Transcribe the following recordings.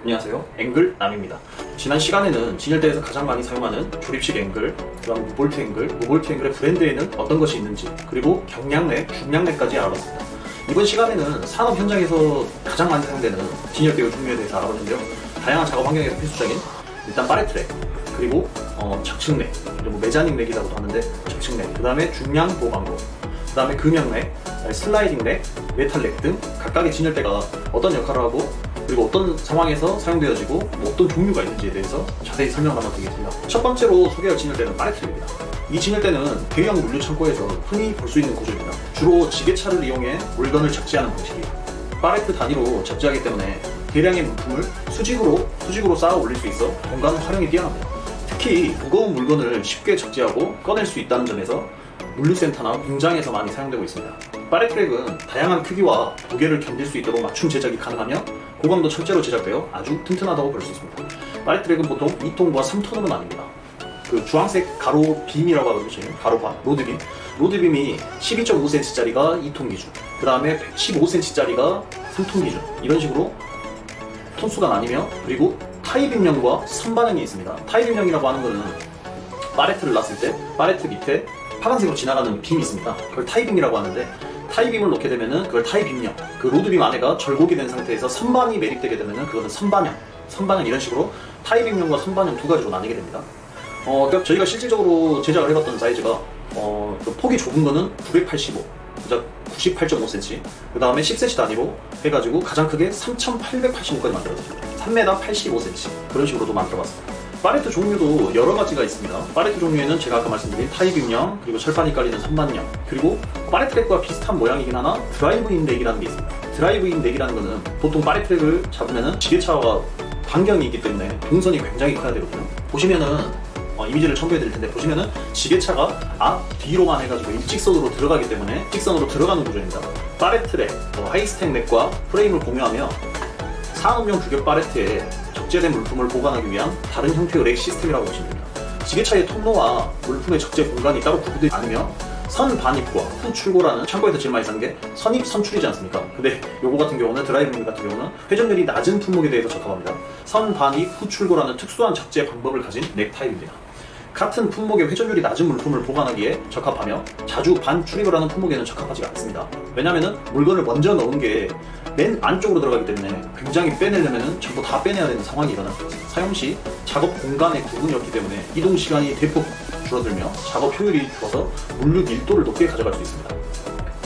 안녕하세요, 앵글남입니다. 지난 시간에는 진열대에서 가장 많이 사용하는 조립식 앵글, 그다음 무볼트 앵글, 무볼트 앵글의 브랜드에는 어떤 것이 있는지, 그리고 경량렉, 중량렉까지 알아봤습니다. 이번 시간에는 산업 현장에서 가장 많이 사용되는 진열대의 종류에 대해서 알아봤는데요. 다양한 작업 환경에서 필수적인 일단 파레트렉, 그리고 적층렉, 그리고 메자닝 렉이라고도 하는데 적층렉, 그 다음에 중량 보강로, 그 다음에 금형렉, 슬라이딩 렉, 메탈 렉 등 각각의 진열대가 어떤 역할을 하고 그리고 어떤 상황에서 사용되어지고 어떤 종류가 있는지에 대해서 자세히 설명을 한번 드리겠습니다. 첫 번째로 소개할 진열대는 파레트렉입니다. 이 진열대는 대형 물류 창고에서 흔히 볼 수 있는 구조입니다. 주로 지게차를 이용해 물건을 적재하는 방식이에요. 파레트 단위로 적재하기 때문에 대량의 물품을 수직으로 쌓아 올릴 수 있어 공간 활용이 뛰어납니다. 특히 무거운 물건을 쉽게 적재하고 꺼낼 수 있다는 점에서 물류센터나 공장에서 많이 사용되고 있습니다. 파레트렉은 다양한 크기와 무게를 견딜 수 있도록 맞춤 제작이 가능하며 고강도 철제로 제작되어 아주 튼튼하다고 볼 수 있습니다. 파레트렉은 보통 2톤과 3톤으로 나뉩니다. 그 주황색 가로 빔이라고 하거든요. 가로바, 로드빔. 로드빔이 12.5cm짜리가 2톤 기준, 그 다음에 115cm짜리가 3톤 기준, 이런 식으로 톤수가 나뉘며, 그리고 타이빔형과 선반형이 있습니다. 타이빔형이라고 하는 거는 파레트를 놨을 때 파레트 밑에 파란색으로 지나가는 빔이 있습니다. 그걸 타이빔이라고 하는데, 타이빔을 놓게 되면은 그걸 타이빔형, 그 로드빔 안에가 절곡이 된 상태에서 선반이 매립되게 되면은 그거는 선반형, 이런 식으로 타이빔형과 선반형 두 가지로 나뉘게 됩니다. 그러니까 저희가 실질적으로 제작을 해봤던 사이즈가 그 폭이 좁은 거는 985, 98.5cm, 그 다음에 10cm 단위로 해가지고 가장 크게 3885까지 만들었습니다. 3m 85cm, 그런 식으로도 만들어봤습니다. 파레트 종류도 여러 가지가 있습니다. 파레트 종류에는 제가 아까 말씀드린 타이빔형, 그리고 철판이 깔리는 선반형, 그리고 파레트렉과 비슷한 모양이긴 하나 드라이브인 렉이라는 게 있습니다. 드라이브인 렉이라는 거는 보통 파레트렉을 잡으면은 지게차와 반경이 있기 때문에 동선이 굉장히 커야 되거든요. 보시면은 이미지를 첨부해 드릴 텐데, 보시면은 지게차가 앞, 뒤로만 해가지고 일직선으로 들어가기 때문에 직선으로 들어가는 구조입니다. 파레트렉, 하이스택 렉과 프레임을 공유하며 상업용 규격 파레트에 적재된 물품을 보관하기 위한 다른 형태의 렉 시스템이라고 보시면 됩니다. 지게차의 통로와 물품의 적재 공간이 따로 구분되지 않으며 선 반입과 후 출고라는 창고에서 제일 많이 쓰는 게 선입 선출이지 않습니까? 근데 요거 같은 경우는, 드라이브인 같은 경우는 회전율이 낮은 품목에 대해서 적합합니다. 선 반입 후 출고라는 특수한 적재 방법을 가진 렉 타입입니다. 같은 품목의 회전율이 낮은 물품을 보관하기에 적합하며 자주 반출입을 품목에는 적합하지가 않습니다. 왜냐하면 물건을 먼저 넣은 게 맨 안쪽으로 들어가기 때문에 굉장히 빼내려면 전부 다 빼내야 되는 상황이 일어날 수 있습니다. 사용 시 작업 공간의 구분이 없기 때문에 이동 시간이 대폭 줄어들며 작업 효율이 줄어서 물류 밀도를 높게 가져갈 수 있습니다.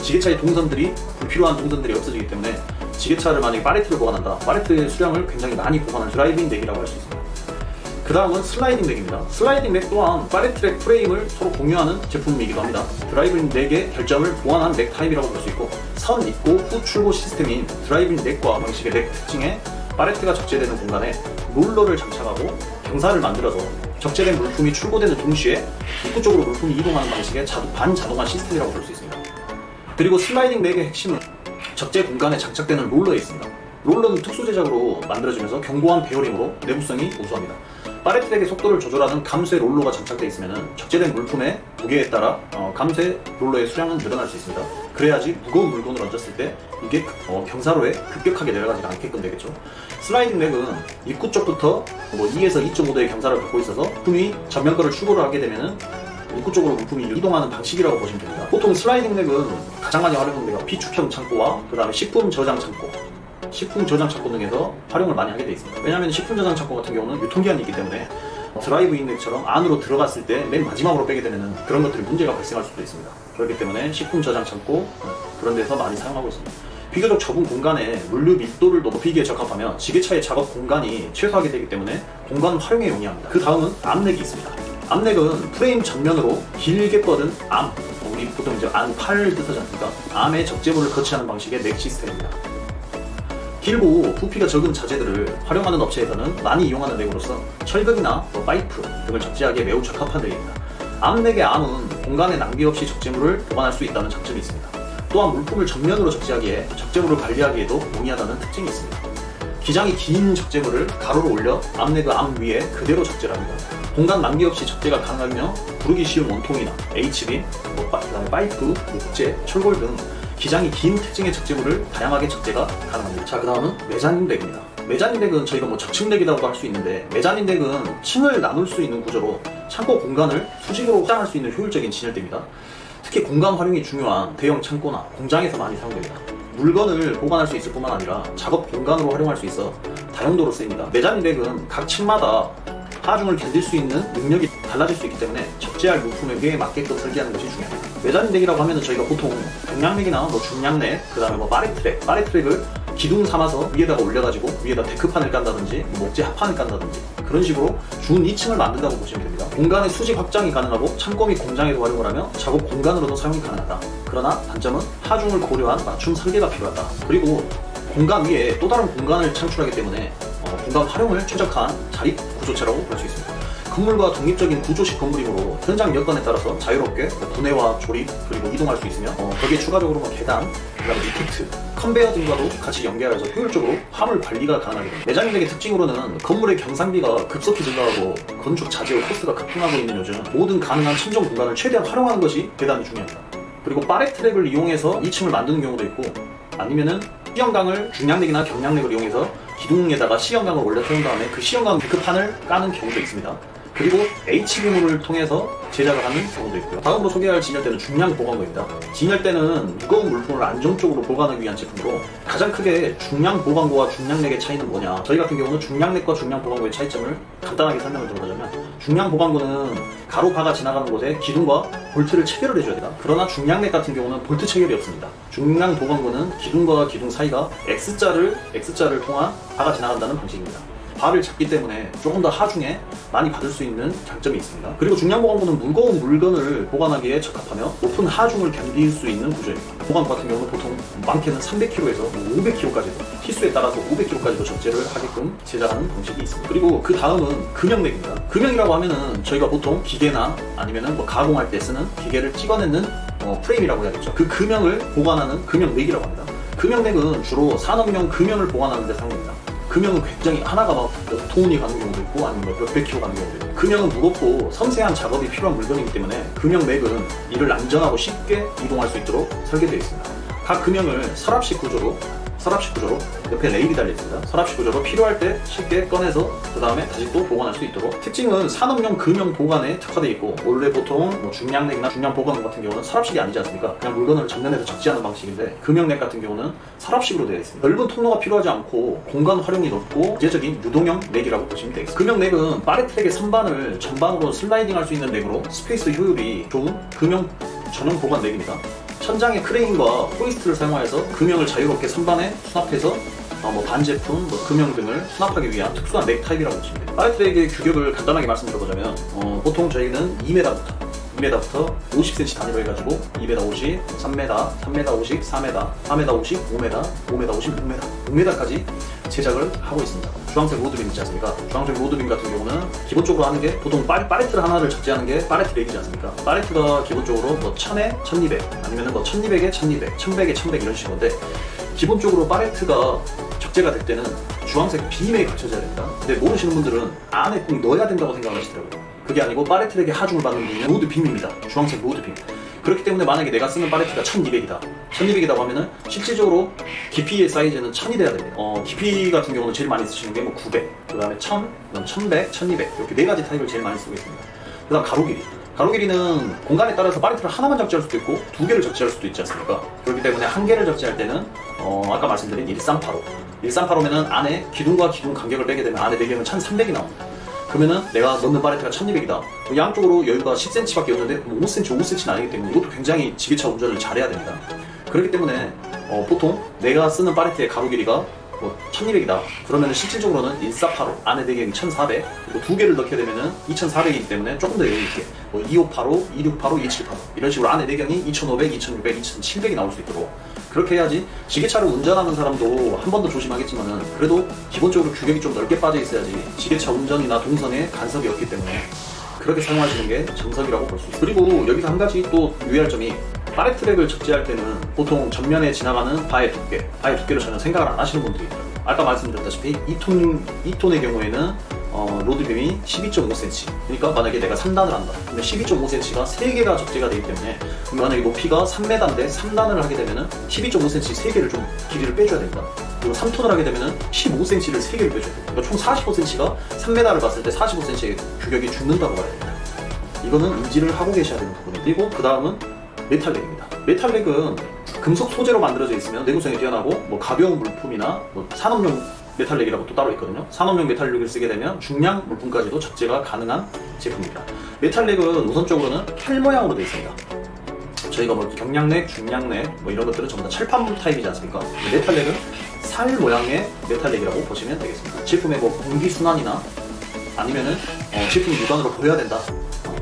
지게차의 동선들이, 불필요한 동선들이 없어지기 때문에 지게차를 만약에 파레트를 보관한다, 파레트의 수량을 굉장히 많이 보관한 드라이브인 렉이라고 할 수 있습니다. 그 다음은 슬라이딩 렉입니다. 슬라이딩 렉 또한 파레트렉 프레임을 서로 공유하는 제품이기도 합니다. 드라이브인 렉의 결점을 보완한 렉 타입이라고 볼 수 있고, 선 입고 후 출고 시스템인 드라이브인 렉과 방식의 렉 특징에 파레트가 적재되는 공간에 롤러를 장착하고 경사를 만들어서 적재된 물품이 출고되는 동시에 입구 쪽으로 물품이 이동하는 방식의 반자동화 시스템이라고 볼 수 있습니다. 그리고 슬라이딩 렉의 핵심은 적재 공간에 장착되는 롤러에 있습니다. 롤러는 특수 제작으로 만들어지면서 견고한 베어링으로 내구성이 우수합니다. 파레트렉의 속도를 조절하는 감쇄 롤러가 장착되어 있으면 적재된 물품의 무게에 따라 감쇄 롤러의 수량은 늘어날 수 있습니다. 그래야지 무거운 물건을 얹었을 때 이게 경사로에 급격하게 내려가지 않게끔 되겠죠. 슬라이딩 렉은 입구 쪽부터 2에서 2.5도의 경사를 갖고 있어서 물품이 전면 거를 출고를 하게 되면은 입구 쪽으로 물품이 이동하는 방식이라고 보시면 됩니다. 보통 슬라이딩 렉은 가장 많이 활용하는 데가 비축형 창고와 그 다음에 식품 저장 창고 등에서 활용을 많이 하게 되어 있습니다. 왜냐하면 식품 저장 창고 같은 경우는 유통기한이 있기 때문에 드라이브인 렉처럼 안으로 들어갔을 때 맨 마지막으로 빼게 되면 그런 것들이 문제가 발생할 수도 있습니다. 그렇기 때문에 식품 저장 창고 그런 데서 많이 사용하고 있습니다. 비교적 좁은 공간에 물류 밀도를 높이기에 적합하며 지게차의 작업 공간이 최소화하게 되기 때문에 공간 활용에 용이합니다. 그 다음은 암렉이 있습니다. 암렉은 프레임 전면으로 길게 뻗은 암, 우리 보통 이제 암팔을 뜻하지 않습니까? 암의 적재물을 거치하는 방식의 렉 시스템입니다. 길고 부피가 적은 자재들을 활용하는 업체에서는 많이 이용하는 렉으로서 철근이나 파이프 등을 적재하기에 매우 적합한 렉입니다. 암렉의 암은 공간에 낭비 없이 적재물을 보관할 수 있다는 장점이 있습니다. 또한 물품을 정면으로 적재하기에 적재물을 관리하기에도 용이하다는 특징이 있습니다. 기장이 긴 적재물을 가로로 올려 암렉의 암 위에 그대로 적재를 합니다. 공간 낭비 없이 적재가 가능하며 부르기 쉬운 원통이나 H빔, 그다음에 파이프, 목재, 철골 등 기장이 긴 특징의 적재물을 다양하게 적재가 가능합니다. 자, 그 다음은 메자닝 렉입니다. 메자닌 덱은 저희가 뭐 적층 덱이라고도 할 수 있는데, 메자닌 덱은 층을 나눌 수 있는 구조로 창고 공간을 수직으로 확장할 수 있는 효율적인 진열대입니다. 특히 공간 활용이 중요한 대형 창고나 공장에서 많이 사용됩니다. 물건을 보관할 수 있을 뿐만 아니라 작업 공간으로 활용할 수 있어 다용도로 쓰입니다. 메자닌 덱은 각 층마다 하중을 견딜 수 있는 능력이 달라질 수 있기 때문에 적재할 물품에 비해 맞게끔 설계하는 것이 중요합니다. 메자닌 덱이라고 하면 저희가 보통 경량렉이나 뭐 중량렉, 그 다음에 뭐 파레트랙을 기둥 삼아서 위에다가 올려가지고 위에다 데크판을 깐다든지 목재 합판을 깐다든지 그런 식으로 준 2층을 만든다고 보시면 됩니다. 공간의 수직 확장이 가능하고 창고 및 공장에도 활용을 하며 작업 공간으로도 사용이 가능하다. 그러나 단점은 하중을 고려한 맞춤 설계가 필요하다. 그리고 공간 위에 또 다른 공간을 창출하기 때문에 공간 활용을 최적화한 자립 구조체라고 볼 수 있습니다. 건물과 독립적인 구조식 건물이므로 현장 여건에 따라서 자유롭게 분해와 조립 그리고 이동할 수 있으며 거기에 추가적으로 계단, 그다음에 리프트, 컨베이어 등과도 같이 연계하여서 효율적으로 화물 관리가 가능하게 됩니다. 메자닌 덱의 특징으로는 건물의 경상비가 급속히 증가하고 건축 자재의 코스트가 급등하고 있는 요즘 모든 가능한 천정 공간을 최대한 활용하는 것이 대단히 중요합니다. 그리고 파레트랙을 이용해서 2층을 만드는 경우도 있고, 아니면은 시연강을 중량렉이나 경량렉을 이용해서 기둥에다가 시연강을 올려 세운 다음에 그 시연강 데크판을 까는 경우도 있습니다. 그리고 H빔을 통해서 제작을 하는 경우도 있고요. 다음으로 소개할 진열대는 중량 보관고입니다. 진열대는 무거운 물품을 안정적으로 보관하기 위한 제품으로 가장 크게 중량 보관고와 중량렉의 차이는 뭐냐, 저희 같은 경우는 중량렉과 중량 보관고의 차이점을 간단하게 설명을 드리자면, 중량 보관고는 가로 바가 지나가는 곳에 기둥과 볼트를 체결을 해줘야 됩니다. 그러나 중량렉 같은 경우는 볼트 체결이 없습니다. 중량 보관고는 기둥과 기둥 사이가 X자를 통한 바가 지나간다는 방식입니다. 바를 잡기 때문에 조금 더 하중에 많이 받을 수 있는 장점이 있습니다. 그리고 중량 보관고는 무거운 물건을 보관하기에 적합하며 높은 하중을 견딜 수 있는 구조입니다. 보관고 같은 경우는 보통 많게는 300kg에서 500kg까지도, 키수에 따라서 500kg까지도 적재를 하게끔 제작하는 방식이 있습니다. 그리고 그 다음은 금형렉입니다. 금형이라고 하면은 저희가 보통 기계나 아니면은 뭐 가공할 때 쓰는 기계를 찍어내는 프레임이라고 해야겠죠. 그 금형을 보관하는 금형렉이라고 합니다. 금형렉은 주로 산업용 금형을 보관하는 데 사용됩니다. 금형은 굉장히 하나가 막 몇 톤이 가는 경우도 있고 아니면 몇백 킬로 가는 경우도 있고, 금형은 무겁고 섬세한 작업이 필요한 물건이기 때문에 금형렉은 이를 안전하고 쉽게 이동할 수 있도록 설계되어 있습니다. 각 금형을 서랍식 구조로 옆에 레일이 달려있습니다. 서랍식 구조로 필요할 때 쉽게 꺼내서 그 다음에 다시 또 보관할 수 있도록. 특징은 산업용 금형 보관에 특화되어 있고, 원래 보통 뭐 중량렉이나 중량 보관 같은 경우는 서랍식이 아니지 않습니까? 그냥 물건을 정면에서 적재하는 방식인데, 금형렉 같은 경우는 서랍식으로 되어 있습니다. 넓은 통로가 필요하지 않고 공간 활용이 높고 구체적인 유동형 렉이라고 보시면 되겠습니다. 금형렉은 파레트랙의 선반을 전방으로 슬라이딩 할 수 있는 렉으로 스페이스 효율이 좋은 금형 전용 보관 렉입니다. 천장에 크레인과 호이스트를 사용하여서 금형을 자유롭게 선반에 수납해서 반제품, 금형 등을 수납하기 위한 특수한 렉 타입이라고 보시면 됩니다. 파레트랙의 규격을 간단하게 말씀드려보자면 보통 저희는 2m부터 50cm 단위로 해가지고 2m 50, 3m, 3m 50, 4m, 4m 50, 5m, 5m 50, 6m까지 제작을 하고 있습니다. 주황색 로드빔 있지 않습니까? 주황색 로드빔 같은 경우는 기본적으로 하는 게, 보통 파레트를 하나를 적재하는 게 파레트랙이지 않습니까? 파레트가 기본적으로 1000에 1200, 아니면 1200에 1200, 1100에 1100 이런 식인데, 기본적으로 파레트가 적재가 될 때는 주황색 빔에 갖춰져야 됩니다. 근데 모르시는 분들은 안에 꼭 넣어야 된다고 생각하시더라고요. 그게 아니고 파레트랙의 하중을 받는 부분은 로드빔입니다. 주황색 로드빔. 그렇기 때문에 만약에 내가 쓰는 파레트가 1200이다고 하면은 실질적으로 깊이의 사이즈는 1000이 돼야 됩니다. 깊이 같은 경우는 제일 많이 쓰시는 게 900, 그 다음에 1000, 1100, 1200 이렇게 네 가지 타입을 제일 많이 쓰고 있습니다. 그 다음 가로 길이는 공간에 따라서 파레트를 하나만 적재할 수도 있고 두 개를 적재할 수도 있지 않습니까? 그렇기 때문에 한 개를 적재할 때는 아까 말씀드린 1385면은 안에 기둥과 기둥 간격을 빼게 되면 안에 배경은 1300이 나옵니다. 그러면은 내가 넣는 파레트가 1200이다. 양쪽으로 여유가 10cm밖에 없는데 5cm, 5cm는 아니기 때문에 이것도 굉장히 지게차 운전을 잘해야 됩니다. 그렇기 때문에 보통 내가 쓰는 파레트의 가로 길이가 1200이다. 그러면은 실질적으로는 1485, 안에 배경이 1400, 그리고 두 개를 넣게 되면은 2400이기 때문에 조금 더 여유있게 2585, 2685, 2785 이런 식으로 안에 배경이 2500, 2600, 2700이 나올 수 있도록 그렇게 해야지. 지게차를 운전하는 사람도 한 번 더 조심하겠지만은 그래도 기본적으로 규격이 좀 넓게 빠져 있어야지 지게차 운전이나 동선에 간섭이 없기 때문에 그렇게 사용하시는 게 정석이라고 볼 수 있습니다. 그리고 여기서 한 가지 또 유의할 점이, 파레트랙을 적재할 때는 보통 전면에 지나가는 바의 두께를 전혀 생각을 안 하시는 분들이 있더라고요. 아까 말씀드렸다시피 2톤의 경우에는 로드빔이 12.5cm, 그러니까 만약에 내가 3단을 한다 그러면 12.5cm가 3개가 적재가 되기 때문에, 만약에 높이가 3m인데 3단을 하게 되면은 12.5cm 3개를 좀 길이를 빼줘야 됩니다. 그리고 3톤을 하게 되면 15cm를 3개를 빼줘야 돼요. 그러니까 총 45cm가 3m를 봤을 때 45cm의 규격이 죽는다고 봐야 됩니다. 이거는 인지를 하고 계셔야 되는 부분이에요. 그리고 그 다음은 메탈렉입니다. 메탈렉은 금속 소재로 만들어져 있으면 내구성이 뛰어나고 뭐 가벼운 물품이나 뭐 산업용 메탈렉이라고 또 따로 있거든요. 산업용 메탈렉을 쓰게 되면 중량 물품까지도 적재가 가능한 제품입니다. 메탈렉은 우선적으로는 켈 모양으로 되어 있습니다. 저희가 뭐 경량렉, 중량렉 뭐 이런 것들은 전부 다 철판 타입이지 않습니까? 메탈렉은 살 모양의 메탈렉이라고 보시면 되겠습니다. 제품의 뭐 공기 순환이나 아니면은 제품이 육안으로 보여야 된다.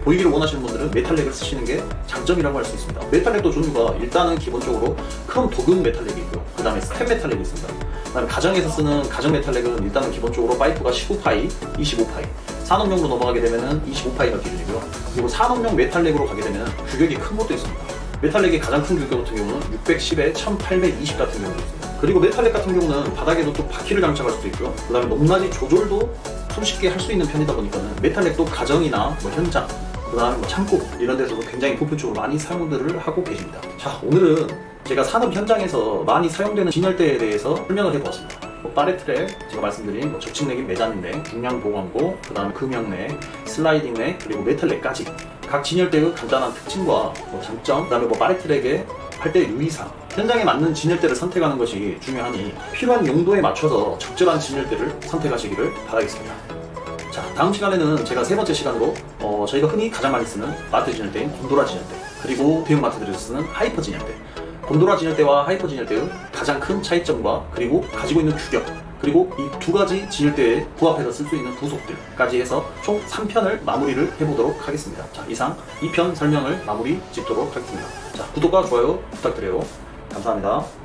보이기를 원하시는 분들은 메탈렉을 쓰시는 게 장점이라고 할 수 있습니다. 메탈렉도 종류가 일단은 기본적으로 크롬 도금 메탈렉이 있고요. 그 다음에 스텐 메탈렉이 있습니다. 그 다음에 가정에서 쓰는 가정 메탈렉은 일단은 기본적으로 파이프가 19파이, 25파이. 산업용으로 넘어가게 되면은 25파이가 기준이고요. 그리고 산업용 메탈렉으로 가게 되면 규격이 큰 것도 있습니다. 메탈렉의 가장 큰 규격 같은 경우는 610에 1820 같은 경우도 있습니다. 그리고 메탈렉 같은 경우는 바닥에도 또 바퀴를 장착할 수도 있고요. 그 다음에 높낮이 조절도 손쉽게 할 수 있는 편이다 보니까는 메탈렉도 가정이나 뭐 현장, 그 다음에 뭐 창고 이런 데서도 굉장히 보편적으로 많이 사용들을 하고 계십니다. 자, 오늘은 제가 산업 현장에서 많이 사용되는 진열대에 대해서 설명을 해보았습니다. 뭐 파레트랙, 제가 말씀드린 뭐 적층렉인 매자인데 중량 보강고, 그 다음에 금형렉, 슬라이딩렉, 그리고 메탈렉까지 각 진열대의 간단한 특징과 뭐 장점, 그 다음에 뭐 파레트랙의 할 때 유의사항, 현장에 맞는 진열대를 선택하는 것이 중요하니 필요한 용도에 맞춰서 적절한 진열대를 선택하시기를 바라겠습니다. 자, 다음 시간에는 제가 세 번째 시간으로 저희가 흔히 가장 많이 쓰는 마트 진열대인 곤도라 진열대, 그리고 대형 마트들에서 쓰는 하이퍼 진열대, 곤도라 진열대와 하이퍼 진열대의 가장 큰 차이점과 그리고 가지고 있는 규격, 그리고 이 두 가지 진열대에 부합해서 쓸 수 있는 부속들까지 해서 총 3편을 마무리를 해보도록 하겠습니다. 자, 이상 2편 설명을 마무리 짓도록 하겠습니다. 자, 구독과 좋아요 부탁드려요. 감사합니다.